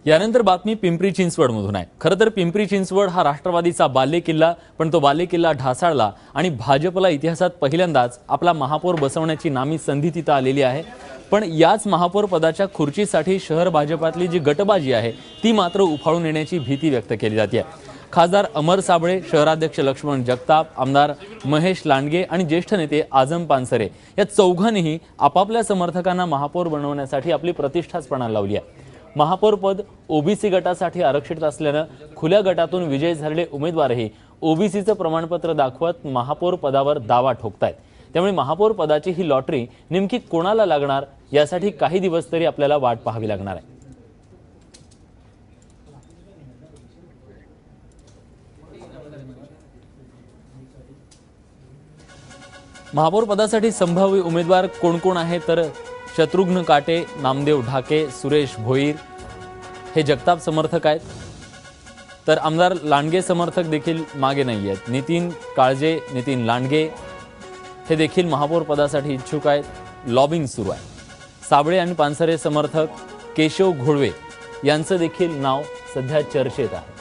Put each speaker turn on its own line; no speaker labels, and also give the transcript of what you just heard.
यानंतर बातमी पिंपरी चिंचवडमधून आहे। खरं तर पिंपरी चिंचवड हा राष्ट्रवादीचा बालेकिल्ला, पण तो बालेकिल्ला ढासाळला आणि भाजपला इतिहासात पहिल्यांदाच आपला महापौर बसवण्याची नामी संधी तिथं आलेली आहे। पण याच महापौर पदाच्या खुर्चीसाठी शहर भाजपातली जी गटबाजी आहे ती मात्र उफाळून येण्याची भीती व्यक्त केली जाते। खासदार अमर साबळे, शहराध्यक्ष लक्ष्मण जगताप, आमदार महेश लांडगे आणि ज्येष्ठ नेते आझम पानसरे या चौघांनीही आपापल्या समर्थकांना महापौर बनवण्यासाठी आपली प्रतिष्ठाच पणाला लावली आहे। महापौर पद ओबीसी गटासाठी आरक्षित असल्याने खुल्या गटातून विजय झालेले उमेदवारही ओबीसीचं प्रमाणपत्र दाखवत महापौर पदावर दावा ठोकतायत। त्यामुळे महापौर पदाची ही लॉटरी नेमकी कोणाला लागणार यासाठी काही दिवस तरी आपल्याला वाट पाहावी लागणार आहे। महापौर पदासाठी संभाव्य उमेदवार कोण कोण आहे तर शत्रुघ्न काटे, नामदेव ढाके, सुरेश भोईर हे जगताप समर्थक आहेत, तर आमदार लांडगे समर्थक देखील मागे नाही आहेत। नितीन काळजे, नितीन लांडगे हे देखील महापौर पदासाठी इच्छुक आहेत। लॉबिंग सुरू आहे। साबळे आणि पानसरे समर्थक केशव घोळवे यांचं देखील नाव सध्या चर्चेत आहे।